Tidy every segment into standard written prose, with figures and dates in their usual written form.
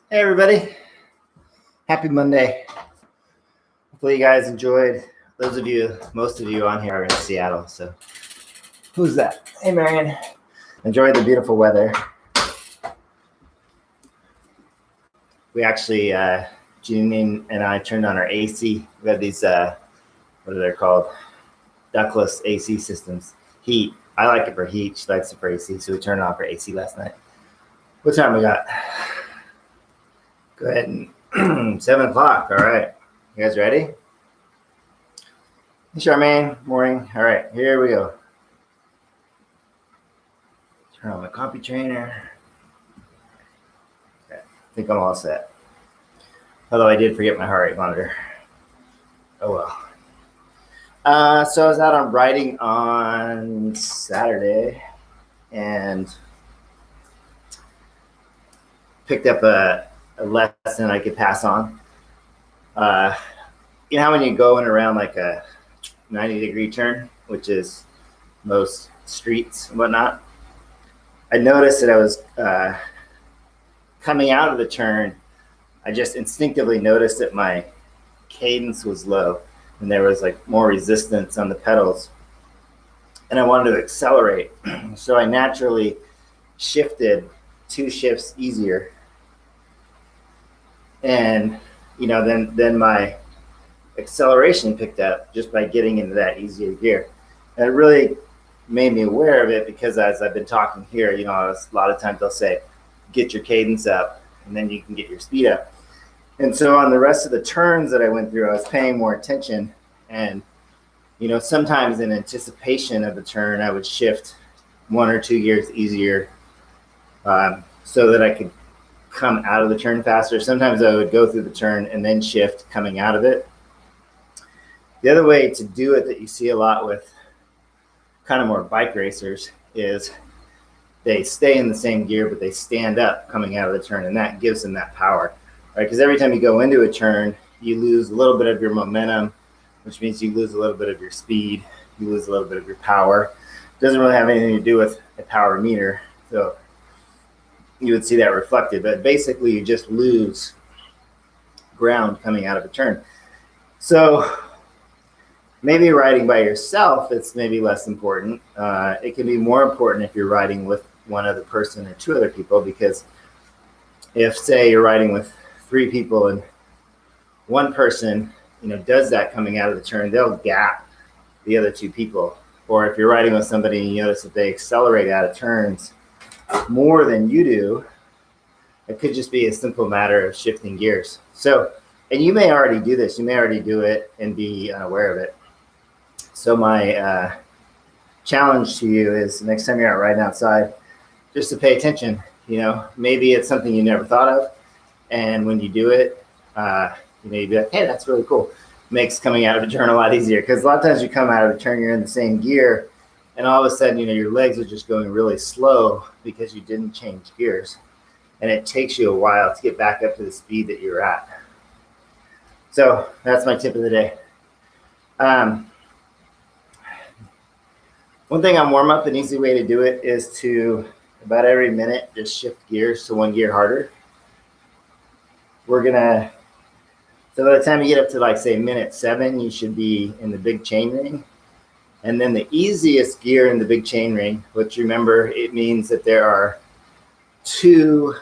Hey everybody, happy Monday. Hopefully you guys enjoyed. Most of you on here are in Seattle, so who's that? Hey Marion. Enjoyed the beautiful weather. We actually, Janine and I turned on our AC. We have these, what are they called? Ductless AC systems. Heat. I like it for heat. She likes it for AC, so we turned it on for AC last night. What time we got? Go ahead and 7 o'clock. All right. You guys ready? Hey, Charmaine. Morning. All right. Here we go. Turn on my copy trainer. Okay. I think I'm all set. Although I did forget my heart rate monitor. Oh well. So I was out on riding on Saturday and picked up a lesson I could pass on. You know how when you go in around like a 90-degree turn, which is most streets and whatnot, I noticed that I was coming out of the turn. I just instinctively noticed that my cadence was low and there was like more resistance on the pedals, and I wanted to accelerate. So I naturally shifted 2 shifts easier, and then my acceleration picked up just by getting into that easier gear. And it really made me aware of it because as I've been talking here, a lot of times they'll say, get your cadence up and then you can get your speed up. And so on the rest of the turns that I went through, I was paying more attention. And, sometimes in anticipation of the turn, I would shift 1 or 2 gears easier so that I could come out of the turn faster. Sometimes I would go through the turn and then shift coming out of it. The other way to do it that you see a lot with kind of more bike racers is they stay in the same gear, but they stand up coming out of the turn, and that gives them that power, right? Because every time you go into a turn, you lose a little bit of your momentum, which means you lose a little bit of your speed, you lose a little bit of your power. It doesn't really have anything to do with a power meter, so you would see that reflected, but basically you just lose ground coming out of a turn. So maybe riding by yourself, it's maybe less important. It can be more important if you're riding with one other person or 2 other people, because if, say, you're riding with 3 people and one person, does that coming out of the turn, they'll gap the other 2 people. Or if you're riding with somebody and you notice that they accelerate out of turns more than you do, it could just be a simple matter of shifting gears. So, and you may already do this. You may already do it and be unaware of it. So my challenge to you is next time you're out riding outside, just to pay attention. Maybe it's something you never thought of, and when you do it, you'd be like, hey, that's really cool. Makes coming out of a turn a lot easier, because a lot of times you come out of a turn, you're in the same gear, and all of a sudden, your legs are just going really slow because you didn't change gears, and it takes you a while to get back up to the speed that you're at. So that's my tip of the day. One thing on warm up, an easy way to do it is to about every minute just shift gears to 1 gear harder. So by the time you get up to like say minute 7, you should be in the big chain ring. And then the easiest gear in the big chain ring, which remember, it means that there are 2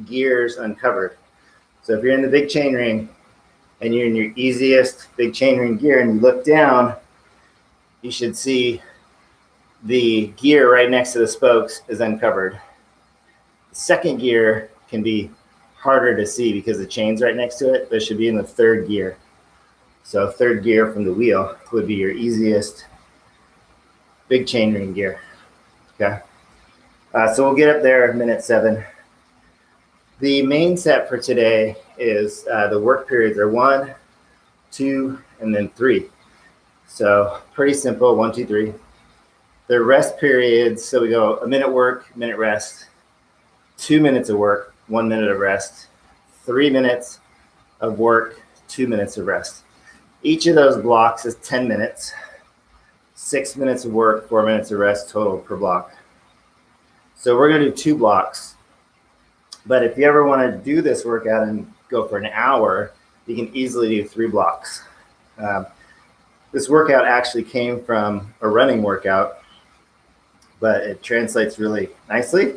gears uncovered. So if you're in the big chain ring and you're in your easiest big chain ring gear and you look down, you should see the gear right next to the spokes is uncovered. The second gear can be harder to see because the chain's right next to it, but it should be in the 3rd gear. So 3rd gear from the wheel would be your easiest big chain ring gear. Okay. So we'll get up there minute 7. The main set for today is the work periods are 1, 2, and then 3. So pretty simple, 1, 2, 3. The rest periods, so we go a minute work, minute rest, 2 minutes of work, 1 minute of rest, 3 minutes of work, 2 minutes of rest. Each of those blocks is 10 minutes. 6 minutes of work, 4 minutes of rest total per block. So we're going to do 2 blocks. But if you ever want to do this workout and go for an hour, you can easily do 3 blocks. This workout actually came from a running workout, but it translates really nicely.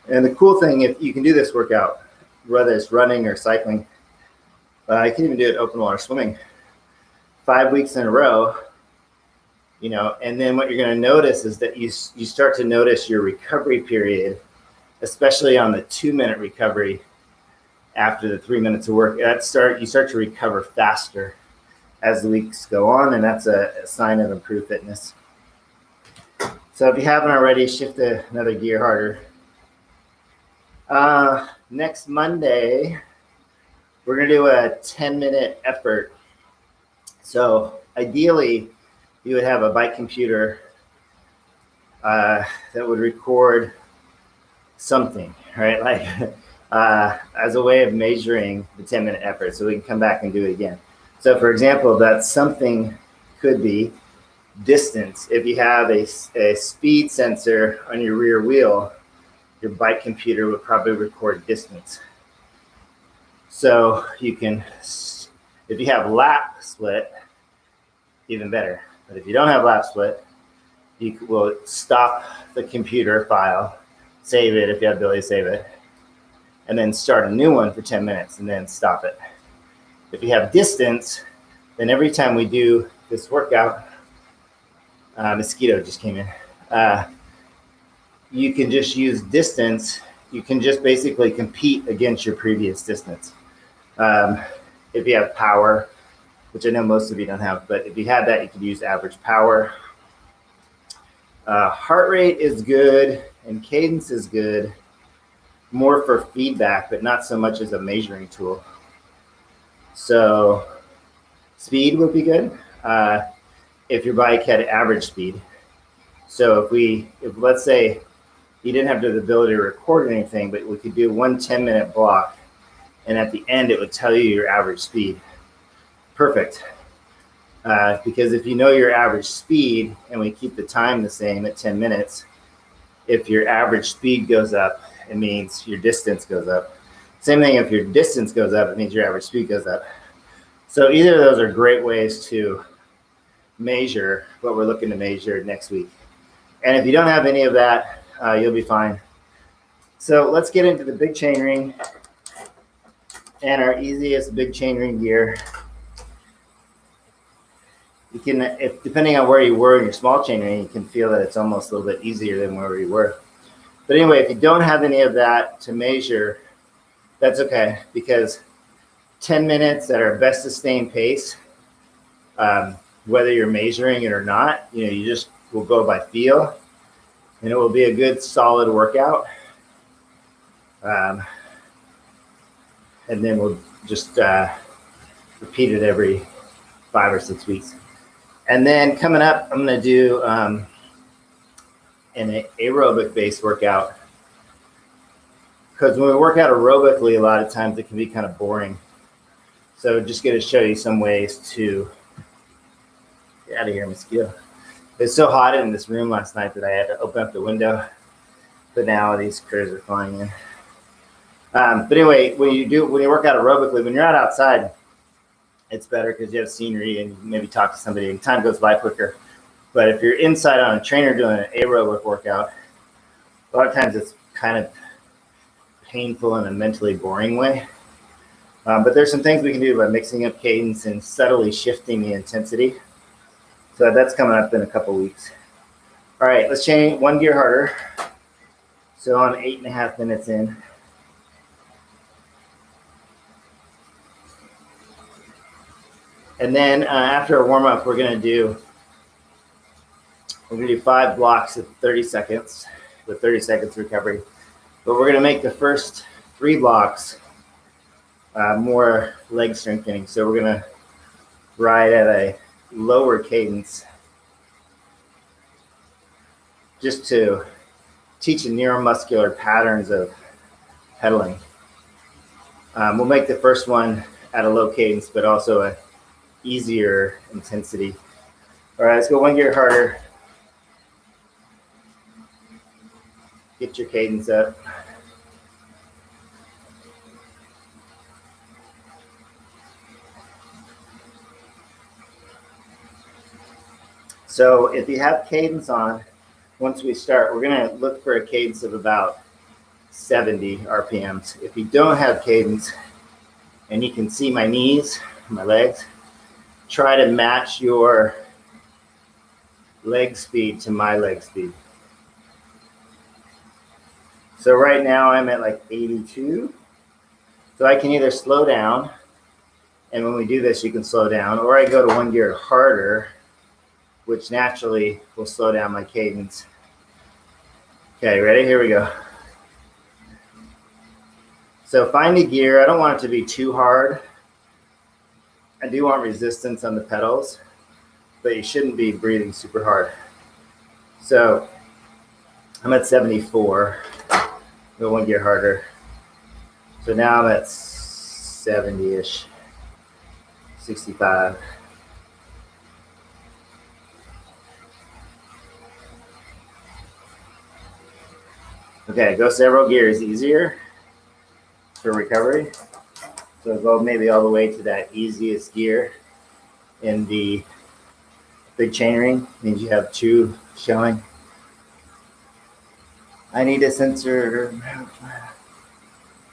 And the cool thing, if you can do this workout, whether it's running or cycling, you can even do it open water swimming, 5 weeks in a row, and then what you're going to notice is that you start to notice your recovery period, especially on the 2-minute recovery after the 3 minutes of work. You start to recover faster as the weeks go on, and that's a sign of improved fitness. So if you haven't already, shift another gear harder. Next Monday, we're going to do a 10-minute effort. So ideally, you would have a bike computer that would record something, right? Like as a way of measuring the 10-minute effort, so we can come back and do it again. So for example, that something could be distance. If you have a speed sensor on your rear wheel, your bike computer would probably record distance. So you can, if you have lap split, even better. But if you don't have lap split, you will stop the computer file, save it if you have the ability to save it, and then start a new one for 10 minutes and then stop it. If you have distance, then every time we do this workout, mosquito just came in, you can just use distance. You can just basically compete against your previous distance. If you have power, which I know most of you don't have, but if you had that, you could use average power. Heart rate is good and cadence is good, more for feedback, but not so much as a measuring tool. So speed would be good if your bike had average speed. So if let's say you didn't have the ability to record anything, but we could do one 10-minute block, and at the end it would tell you your average speed. Perfect. Because if you know your average speed and we keep the time the same at 10 minutes, if your average speed goes up, it means your distance goes up. Same thing, if your distance goes up, it means your average speed goes up. So either of those are great ways to measure what we're looking to measure next week. And if you don't have any of that, you'll be fine. So let's get into the big chain ring and our easiest big chain ring gear. You can, depending on where you were in your small chain ring, you can feel that it's almost a little bit easier than where you were. But anyway, if you don't have any of that to measure, that's okay, because 10 minutes at our best sustained pace, whether you're measuring it or not, you just will go by feel, and it will be a good solid workout. And then we'll just repeat it every 5 or 6 weeks. And then coming up, I'm going to do an aerobic-based workout. Because when we work out aerobically, a lot of times it can be kind of boring. So just going to show you some ways to get out of here, mosquito. It's so hot in this room last night that I had to open up the window. But now these critters are flying in. But anyway, when you work out aerobically, when you're out outside, it's better because you have scenery and you maybe talk to somebody and time goes by quicker. But if you're inside on a trainer doing an aerobic workout, a lot of times it's kind of painful in a mentally boring way. But there's some things we can do by mixing up cadence and subtly shifting the intensity. So that's coming up in a couple weeks. All right, let's change one gear harder. So I'm 8.5 minutes in. And then after a warm up, we're gonna do 5 blocks of 30 seconds with 30 seconds recovery. But we're gonna make the first 3 blocks more leg strengthening. So we're gonna ride at a lower cadence just to teach the neuromuscular patterns of pedaling. We'll make the first one at a low cadence, but also a easier intensity. All right, let's go one gear harder. Get your cadence up. So if you have cadence on, once we start, we're going to look for a cadence of about 70 RPMs. If you don't have cadence, and you can see my knees, my legs, try to match your leg speed to my leg speed. So right now I'm at like 82. So I can either slow down, and when we do this, you can slow down, or I go to one gear harder, which naturally will slow down my cadence. Okay, ready? Here we go. So find a gear. I don't want it to be too hard. I do want resistance on the pedals, but you shouldn't be breathing super hard. So I'm at 74. Go one gear harder. So now I'm at 70-ish, 65. Okay, go several gears easier for recovery. So go maybe all the way to that easiest gear in the big chainring. Means you have 2 showing. I need a sensor.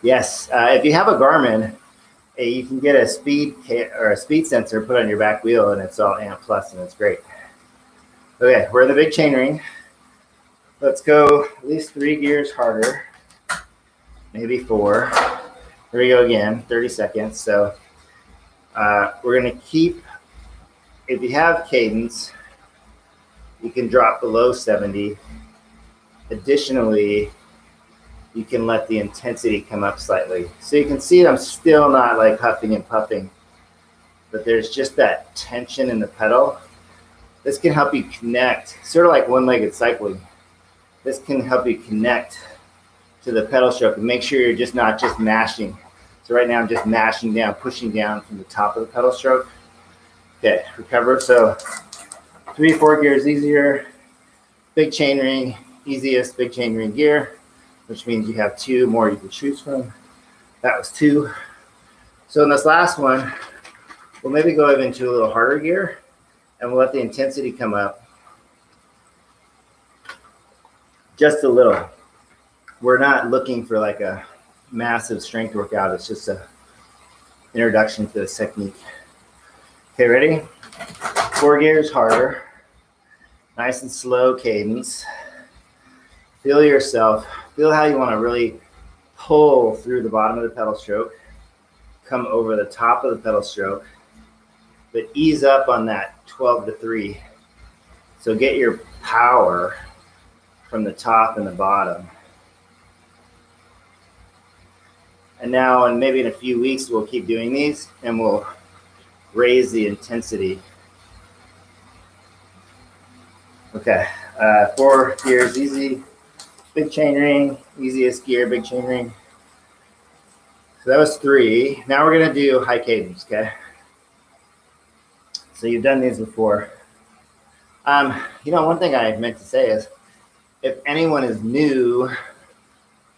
Yes, if you have a Garmin, you can get a speed sensor put on your back wheel, and it's all amp plus, and it's great. Okay, we're in the big chainring. Let's go at least 3 gears harder, maybe 4. Here we go again, 30 seconds. So we're going to keep, if you have cadence, you can drop below 70. Additionally, you can let the intensity come up slightly. So you can see I'm still not like huffing and puffing, but there's just that tension in the pedal. This can help you connect, sort of like one-legged cycling. This can help you connect to the pedal stroke and make sure you're just not just mashing. So right now I'm just mashing down, pushing down from the top of the pedal stroke. Okay, recover. So 3 or 4 gears easier. Big chain ring, easiest big chain ring gear, which means you have 2 more you can choose from. That was 2. So in this last one, we'll maybe go into a little harder gear, and we'll let the intensity come up just a little. We're not looking for like a massive strength workout. It's just a introduction to this technique. Okay, ready? 4 gears harder. Nice and slow cadence. Feel yourself. Feel how you want to really pull through the bottom of the pedal stroke. Come over the top of the pedal stroke. But ease up on that 12 to 3. So get your power from the top and the bottom. And now, and maybe in a few weeks, we'll keep doing these, and we'll raise the intensity. Okay, 4 gears easy. Big chain ring, easiest gear, big chain ring. So that was 3. Now we're gonna do high cadence, okay? So you've done these before. One thing I meant to say is, if anyone is new,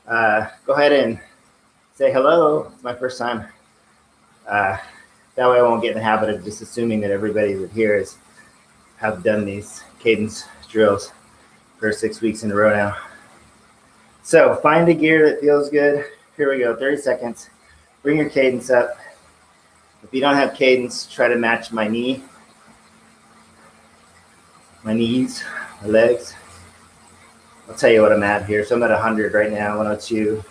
go ahead and say hello. It's my first time. That way I won't get in the habit of just assuming that everybody that here have done these cadence drills for 6 weeks in a row now. So find a gear that feels good. Here we go, 30 seconds. Bring your cadence up. If you don't have cadence, try to match my knee, my knees, my legs. I'll tell you what I'm at here. So I'm at 100 right now, 102.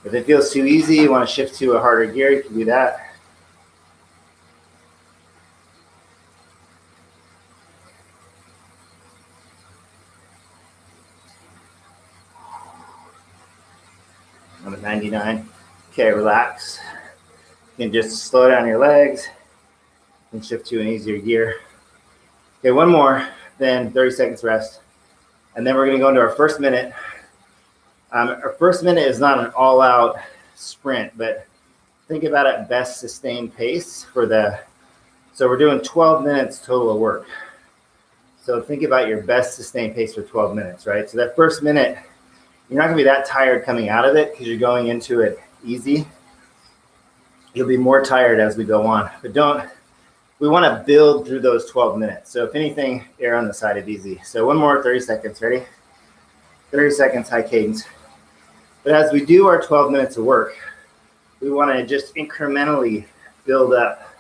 If it feels too easy, you want to shift to a harder gear, you can do that. I'm at 99. Okay, relax. You can just slow down your legs and shift to an easier gear. Okay, one more, then 30 seconds rest. And then we're going to go into our first minute. Our first minute is not an all-out sprint, but think about it, best sustained pace for so we're doing 12 minutes total of work. So think about your best sustained pace for 12 minutes, right? So that first minute, you're not going to be that tired coming out of it because you're going into it easy. You'll be more tired as we go on, but we want to build through those 12 minutes. So if anything, err on the side of easy. So one more 30 seconds, ready? 30 seconds, high cadence. But as we do our 12 minutes of work, we want to just incrementally build up.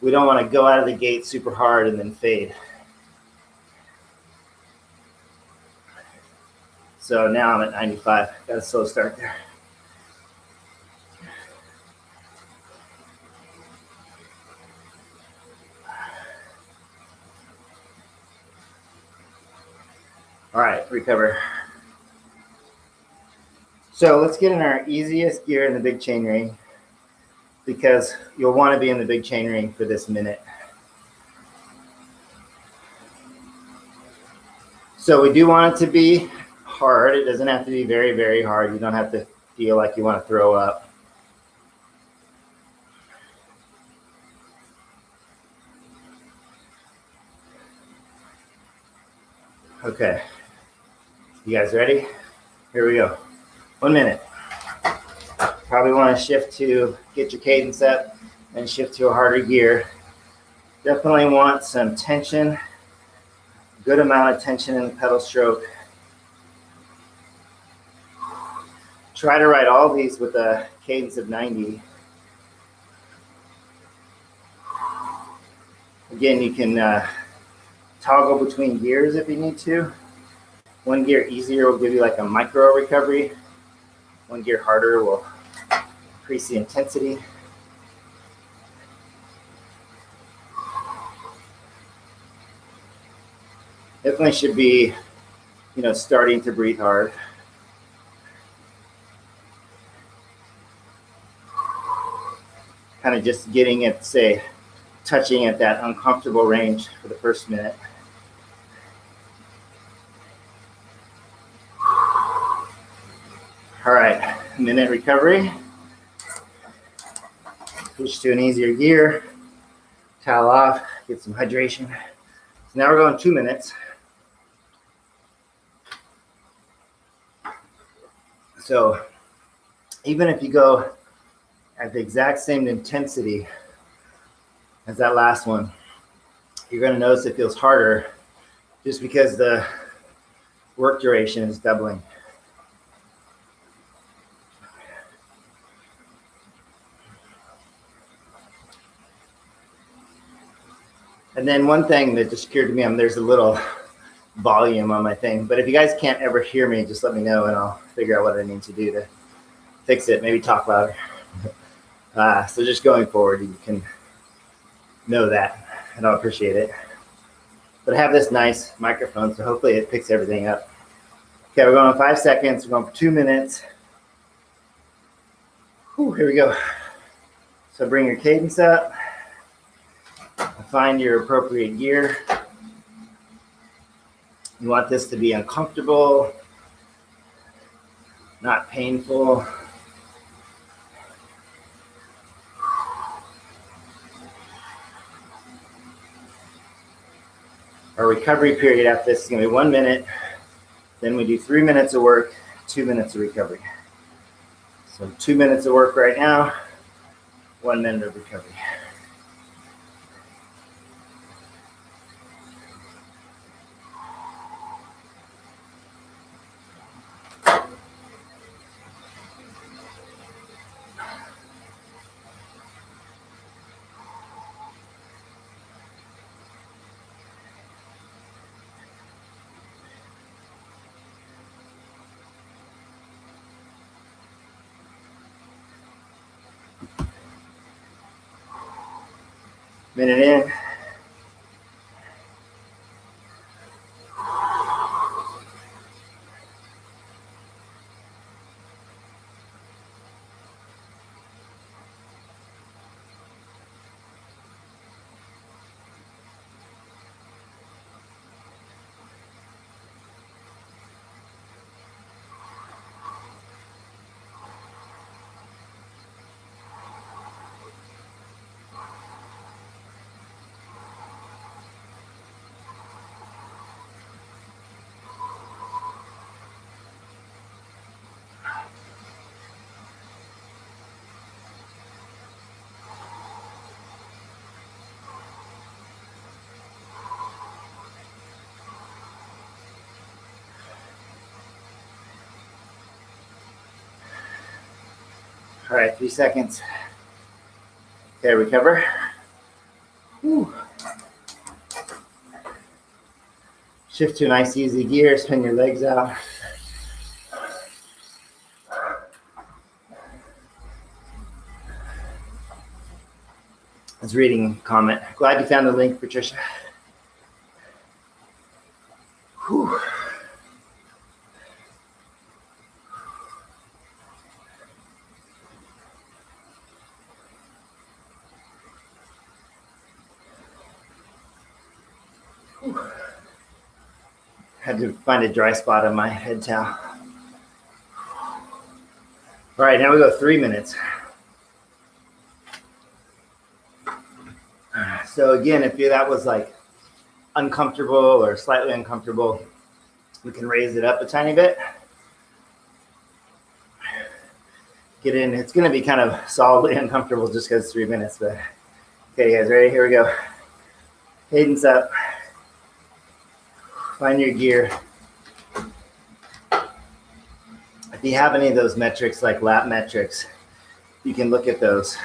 We don't want to go out of the gate super hard and then fade. So now I'm at 95. Got a slow start there. All right, recover. So let's get in our easiest gear in the big chain ring, because you'll want to be in the big chain ring for this minute. So we do want it to be hard. It doesn't have to be very, very hard. You don't have to feel like you want to throw up. Okay. You guys ready? Here we go. 1 minute. Probably want to shift to get your cadence up and shift to a harder gear. Definitely want some tension, good amount of tension in the pedal stroke. Try to ride all these with a cadence of 90. Again, you can toggle between gears if you need to. One gear easier will give you like a micro recovery. One gear harder will increase the intensity. Definitely should be, starting to breathe hard. Kind of just getting it, say, touching at that uncomfortable range for the first minute. All right, minute recovery. Switch to an easier gear. Towel off, get some hydration. So now we're going 2 minutes. So even if you go at the exact same intensity as that last one, you're going to notice it feels harder just because the work duration is doubling. And then one thing that just occurred to me, there's a little volume on my thing, but if you guys can't ever hear me, just let me know and I'll figure out what I need to do to fix it. Maybe talk louder. So just going forward, you can know that, and I'll appreciate it. But I have this nice microphone, so hopefully it picks everything up. Okay, we're going on 5 seconds. We're going for 2 minutes. Whew, here we go. So bring your cadence up. Find your appropriate gear. You want this to be uncomfortable, not painful. Our recovery period after this is going to be 1 minute. Then we do 3 minutes of work, 2 minutes of recovery. So 2 minutes of work right now, 1 minute of recovery. Minute in. All right, 3 seconds. Okay, recover. Whew. Shift to a nice easy gear, spin your legs out. I was reading a comment. Glad you found the link, Patricia. Whew. Had to find a dry spot on my head towel. All right, now we go 3 minutes. So again, if that was like uncomfortable or slightly uncomfortable, we can raise it up a tiny bit. Get in. It's going to be kind of solidly uncomfortable just because it's 3 minutes. But okay, guys, ready? Here we go. Cadence up. Find your gear. If you have any of those metrics like lap metrics, you can look at those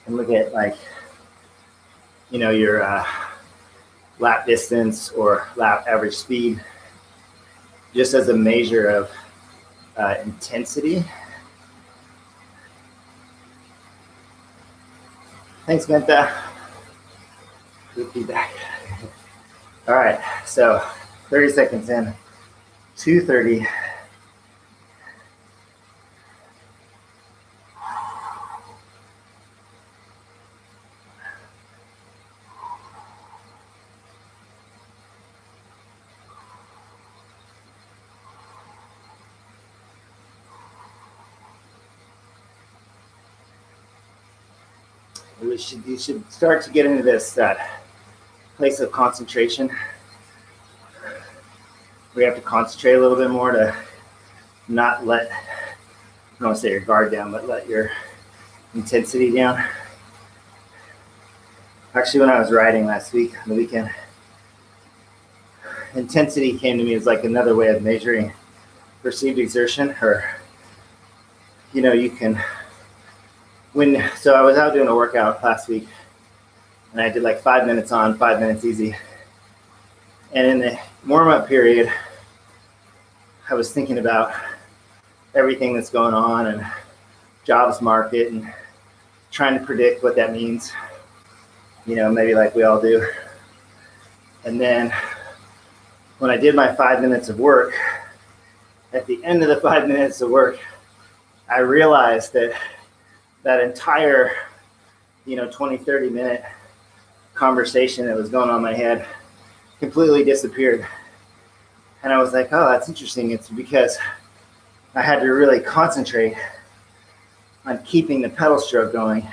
and look at like, you know, your lap distance or lap average speed, just as a measure of intensity. Thanks, Menta. Good feedback. All right, so 30 seconds in, 2:30. You should start to get into this place of concentration. We have to concentrate a little bit more to not let, I don't want to say your guard down, but let your intensity down. Actually, when I was riding last week, on the weekend, intensity came to me as like another way of measuring perceived exertion, or, you know, you can, so I was out doing a workout last week, and I did like 5 minutes on, 5 minutes easy. And in the warm-up period, I was thinking about everything that's going on and jobs market and trying to predict what that means, you know, maybe like we all do. And then when I did my 5 minutes of work, at the end of the 5 minutes of work, I realized that entire, 20, 30 minute conversation that was going on in my head completely disappeared. And I was like, oh, that's interesting. It's because I had to really concentrate on keeping the pedal stroke going.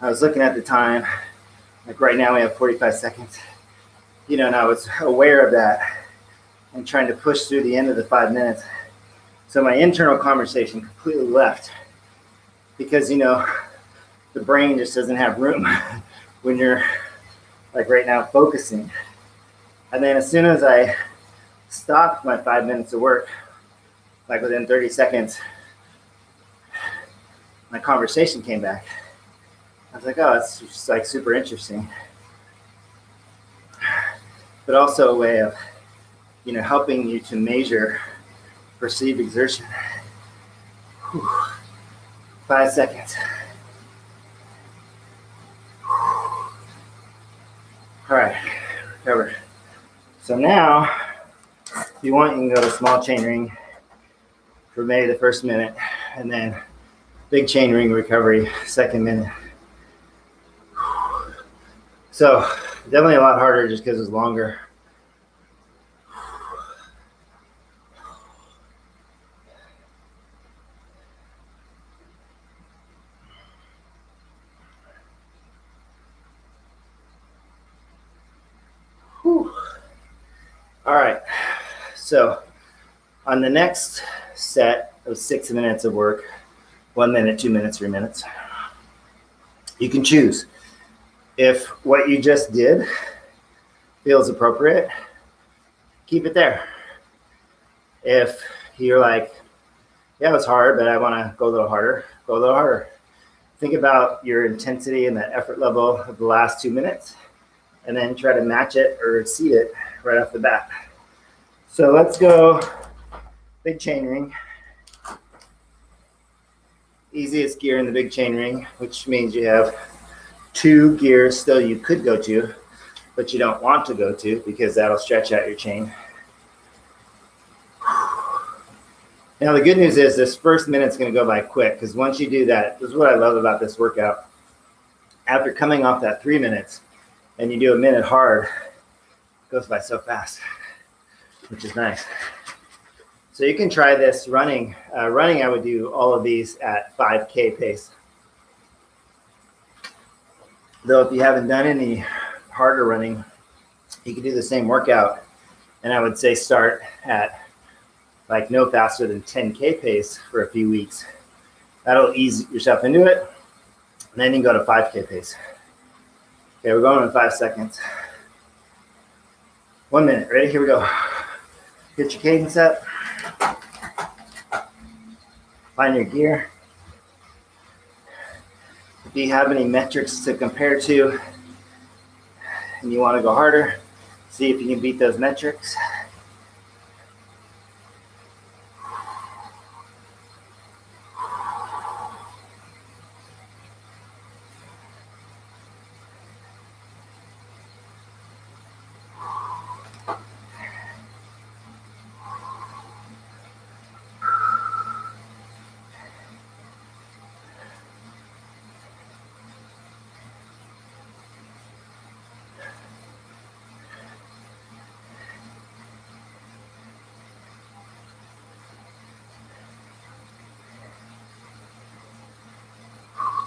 I was looking at the time, like right now we have 45 seconds, and I was aware of that and trying to push through the end of the 5 minutes. So my internal conversation completely left because, the brain just doesn't have room when you're like right now focusing. And then as soon as I stopped my 5 minutes of work, like within 30 seconds, my conversation came back. I was like, oh, it's just like super interesting. But also a way of, helping you to measure perceived exertion. Whew. 5 seconds. All right, recover. So now, if you want, you can go to small chain ring for maybe the first minute, and then big chain ring recovery, second minute. So definitely a lot harder just because it's longer. All right, so on the next set of 6 minutes of work, 1 minute, 2 minutes, 3 minutes, you can choose. If what you just did feels appropriate, keep it there. If you're like, Yeah, it was hard, but I want to go a little harder. Go a little harder. Think about your intensity and the effort level of the last 2 minutes, and then try to match it or exceed it right off the bat. So let's go big chain ring. Easiest gear in the big chain ring, which means you have 2 gears still you could go to, but you don't want to go to because that'll stretch out your chain. Now the good news is this first minute's going to go by quick, because once you do that, this is what I love about this workout. After coming off that 3 minutes and you do a minute hard, it goes by so fast, which is nice. So you can try this running. Running, I would do all of these at 5K pace. Though if you haven't done any harder running, you can do the same workout. And I would say start at like no faster than 10K pace for a few weeks. That'll ease yourself into it. And then you can go to 5K pace. Okay, we're going in 5 seconds. 1 minute, ready? Here we go. Get your cadence up. Find your gear. If you have any metrics to compare to and you want to go harder, see if you can beat those metrics.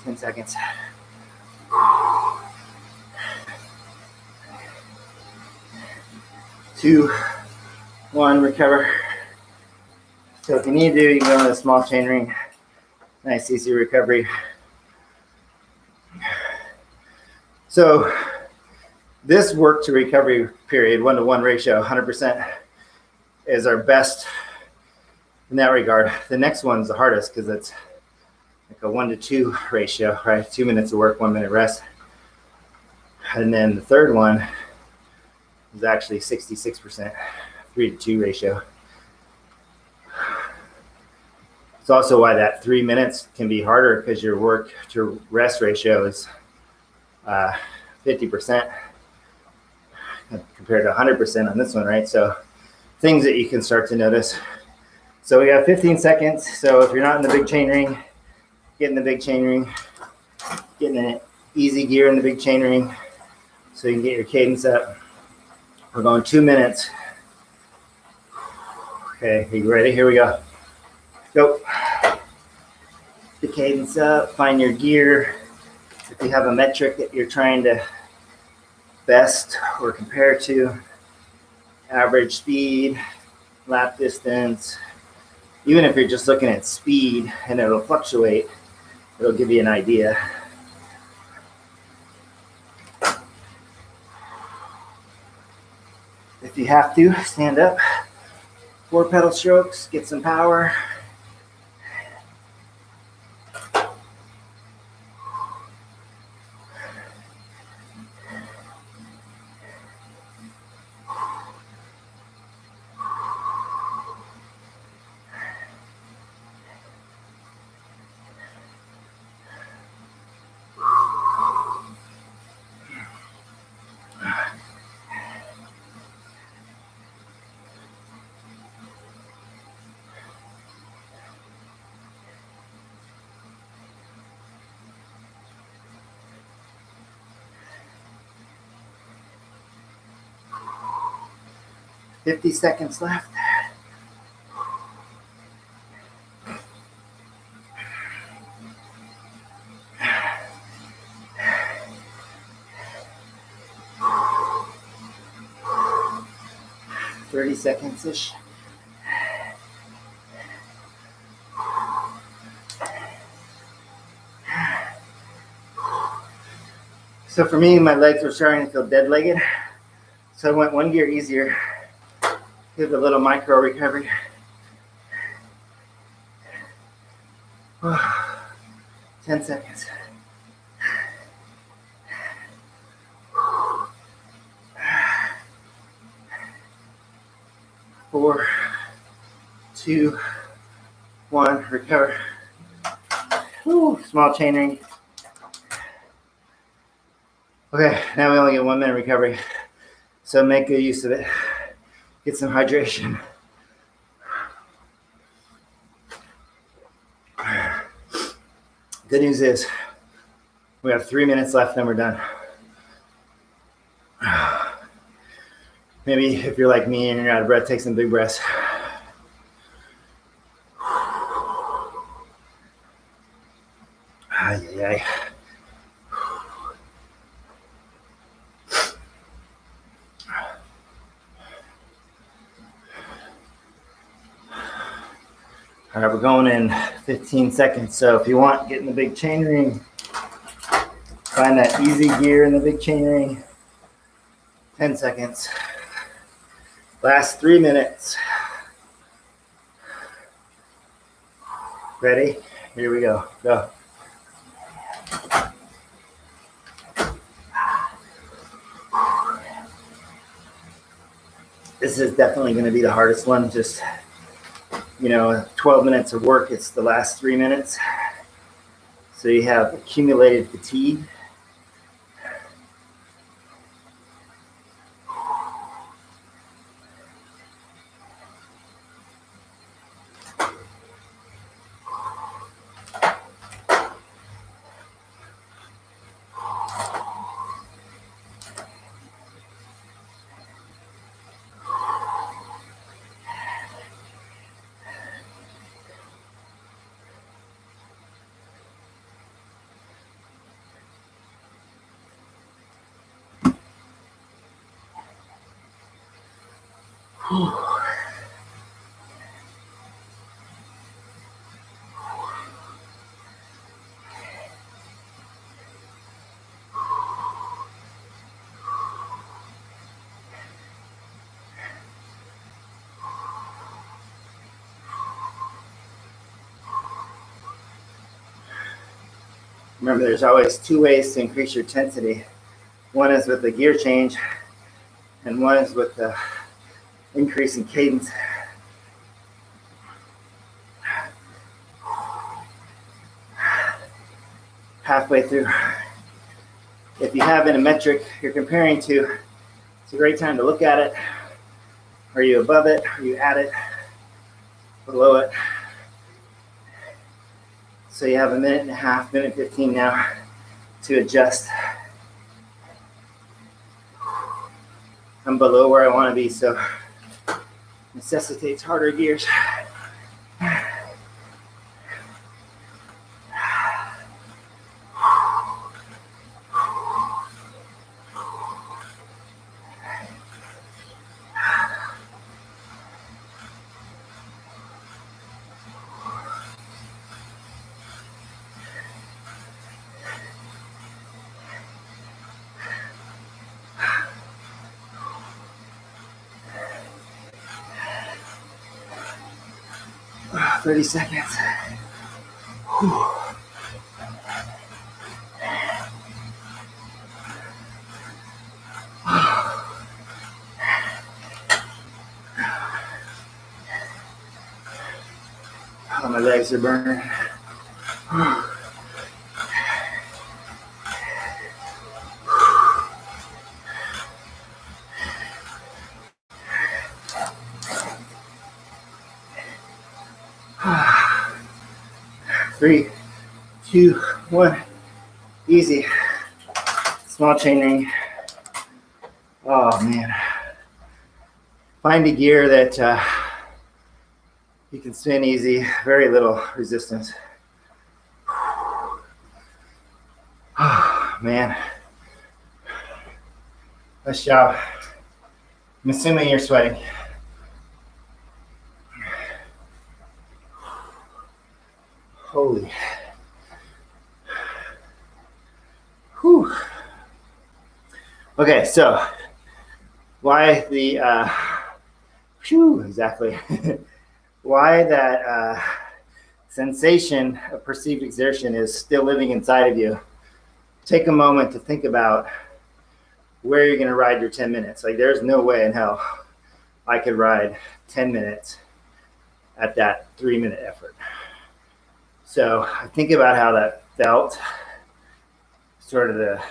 Ten seconds. 2, 1, recover. So if you need to, you can go on a small chain ring. Nice, easy recovery. So this work to recovery period, 1-to-1 ratio, 100% is our best in that regard. The next one's the hardest because it's like a 1-to-2 ratio, right? 2 minutes of work, 1 minute rest. And then the third one is actually 66%, 3-to-2 ratio. It's also why that 3 minutes can be harder, because your work to rest ratio is 50% compared to 100% on this one, right? So things that you can start to notice. So we got 15 seconds. So if you're not in the big chain ring, get in the big chain ring, getting an easy gear in the big chain ring so you can get your cadence up. We're going 2 minutes. Okay, are you ready? Here we go. Go. The cadence up, find your gear. If you have a metric that you're trying to best or compare to, average speed, lap distance, even if you're just looking at speed and it'll fluctuate, it'll give you an idea. If you have to, stand up, 4 pedal strokes, get some power. $50 seconds left. $30 seconds-ish. So for me, my legs were starting to feel dead-legged. So I went 1 gear easier. Give a little micro recovery. 10 seconds. 4, 2, 1, recover. Whew, small chain ring. Okay, now we only get 1 minute recovery. So make good use of it. Get some hydration. Good news is we have 3 minutes left and we're done. Maybe if you're like me and you're out of breath, take some big breaths. Ay, ay, ay. All right, we're going in 15 seconds. So if you want, get in the big chain ring. Find that easy gear in the big chain ring. 10 seconds. Last 3 minutes. Ready? Here we go. Go. This is definitely going to be the hardest one. Just, 12 minutes of work. It's the last 3 minutes. So you have accumulated fatigue. Remember, there's always 2 ways to increase your intensity. One is with the gear change, and one is with the increase in cadence. Halfway through. If you have a metric you're comparing to, it's a great time to look at it. Are you above it? Are you at it? Below it? So you have a minute and a half, minute 15 now to adjust. I'm below where I want to be, so necessitates harder gears. Oh, 30 seconds. Whew. Oh, my legs are burning. Whew. Three, 2, 1, easy. Small chain ring. Oh man. Find a gear that you can spin easy, very little resistance. Oh man. Nice job. I'm assuming you're sweating. Holy. Whew. Okay, so why the exactly why that sensation of perceived exertion is still living inside of you, take a moment to think about where you're going to ride your 10 minutes. Like, there's no way in hell I could ride 10 minutes at that 3-minute effort. So I think about how that felt, sort of the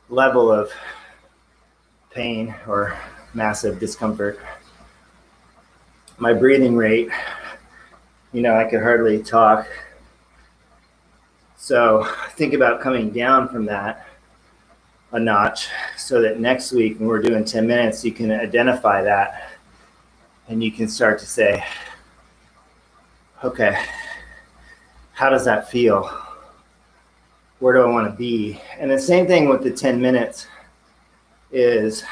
level of pain or massive discomfort. My breathing rate, I could hardly talk. So think about coming down from that a notch so that next week when we're doing 10 minutes, you can identify that and you can start to say, okay, how does that feel? Where do I want to be? And the same thing with the 10 minutes is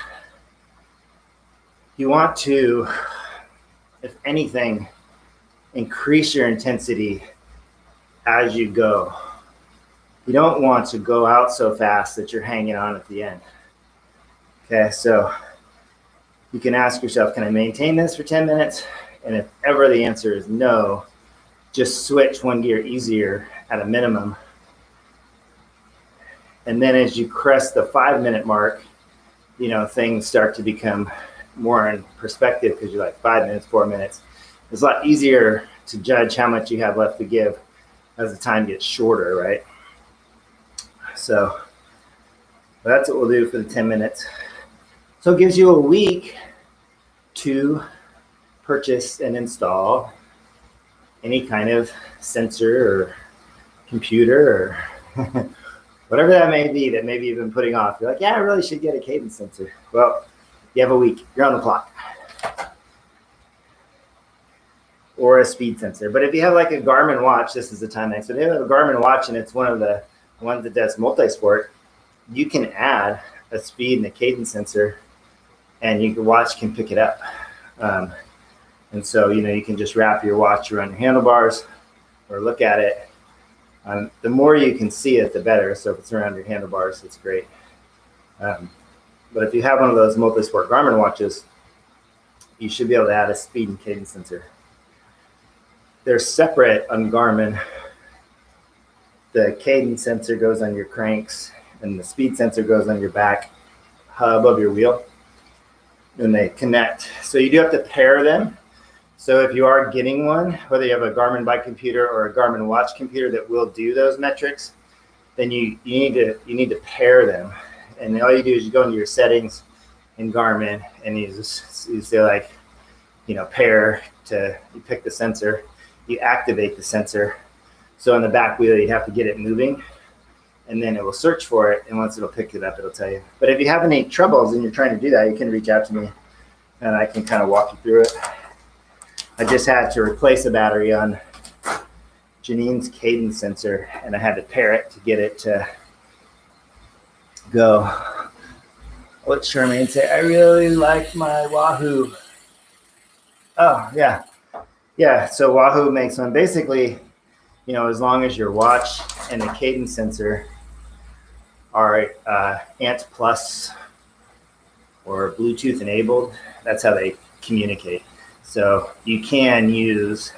you want to, if anything, increase your intensity as you go. You don't want to go out so fast that you're hanging on at the end. Okay, so you can ask yourself, can I maintain this for 10 minutes? And if ever the answer is no, just switch one gear easier at a minimum. And then as you crest the 5-minute mark, things start to become more in perspective because you're like 5 minutes, 4 minutes. It's a lot easier to judge how much you have left to give as the time gets shorter, right? So that's what we'll do for the 10 minutes. So it gives you a week to purchase and install any kind of sensor or computer or whatever that may be that maybe you've been putting off. You're like, yeah, I really should get a cadence sensor. Well, you have a week. You're on the clock. Or a speed sensor. But if you have like a Garmin watch, this is the time next. So if you have a Garmin watch and it's one of the ones that does multi-sport, you can add a speed and a cadence sensor and your watch can pick it up. And so, you can just wrap your watch around your handlebars or look at it. The more you can see it, the better. So if it's around your handlebars, it's great. But if you have one of those multi-sport Garmin watches, you should be able to add a speed and cadence sensor. They're separate on Garmin. The cadence sensor goes on your cranks and the speed sensor goes on your back hub of your wheel. And they connect. So you do have to pair them. So if you are getting one, whether you have a Garmin bike computer or a Garmin watch computer that will do those metrics, then you need to pair them. And all you do is you go into your settings in Garmin and you say like, pair to, you pick the sensor, you activate the sensor. So on the back wheel, you have to get it moving and then it will search for it. And once it'll pick it up, it'll tell you. But if you have any troubles and you're trying to do that, you can reach out to me and I can kind of walk you through it. I just had to replace a battery on Janine's cadence sensor and I had to pair it to get it to go. What Charmaine say? I really like my Wahoo. Oh, yeah. Yeah, so Wahoo makes one. Basically, as long as your watch and the cadence sensor are Ant Plus or Bluetooth enabled, that's how they communicate. So you can use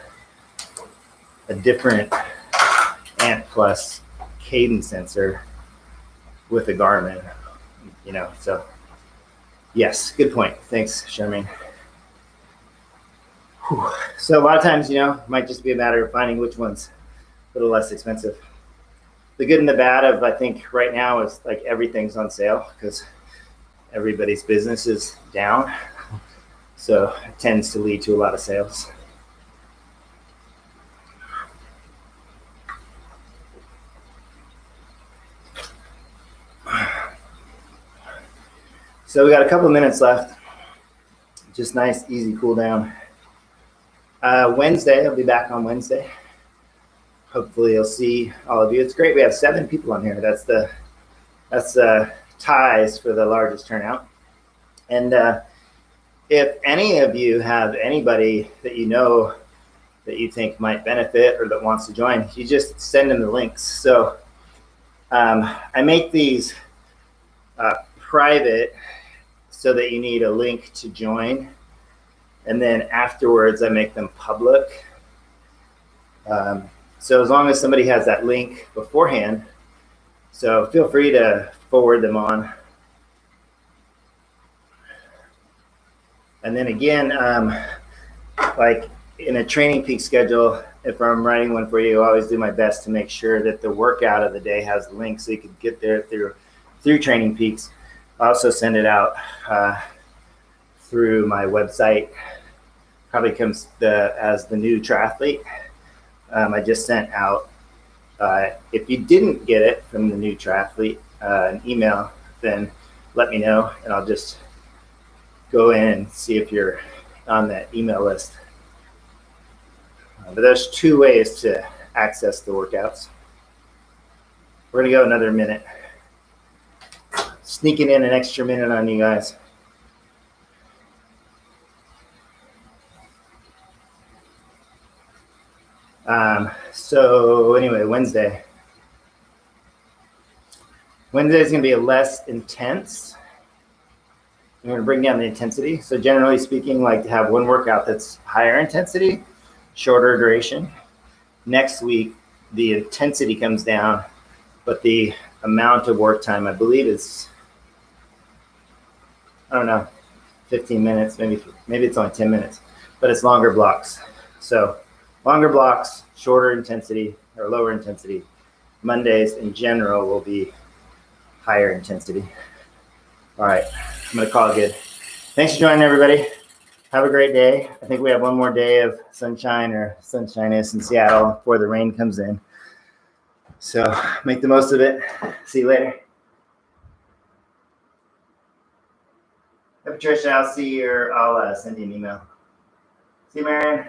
a different Ant Plus cadence sensor with a Garmin, so yes, good point. Thanks, Charmaine. Whew. So a lot of times, it might just be a matter of finding which one's a little less expensive. The good and the bad of, I think right now is like everything's on sale because everybody's business is down. So it tends to lead to a lot of sales. So we got a couple of minutes left. Just nice, easy cool down. Wednesday, I'll be back on Wednesday. Hopefully you'll see all of you. It's great. We have 7 people on here. That's the ties for the largest turnout. And if any of you have anybody that that you think might benefit or that wants to join, you just send them the links. So I make these private so that you need a link to join. And then afterwards, I make them public. So as long as somebody has that link beforehand, so feel free to forward them on. And then again, like in a Training Peak schedule, if I'm writing one for you, I always do my best to make sure that the workout of the day has the link so you can get there through Training Peaks. I also send it out through my website. Probably comes as the new triathlete. I just sent out, if you didn't get it from the new triathlete, an email, then let me know and I'll just go in and see if you're on that email list. But there's two ways to access the workouts. We're gonna go another minute. Sneaking in an extra minute on you guys. So anyway, Wednesday is gonna be less intense. I'm gonna bring down the intensity. So generally speaking, like to have one workout that's higher intensity, shorter duration. Next week, the intensity comes down, but the amount of work time, I believe, is, I don't know, 15 minutes, maybe it's only 10 minutes, but it's longer blocks. So longer blocks, shorter intensity or lower intensity. Mondays in general will be higher intensity. All right, I'm gonna call it good. Thanks for joining, everybody. Have a great day. I think we have one more day of sunshine, or sunshine is in Seattle before the rain comes in. So make the most of it. See you later. Hey, Patricia, I'll see you, or I'll send you an email. See you, Marion.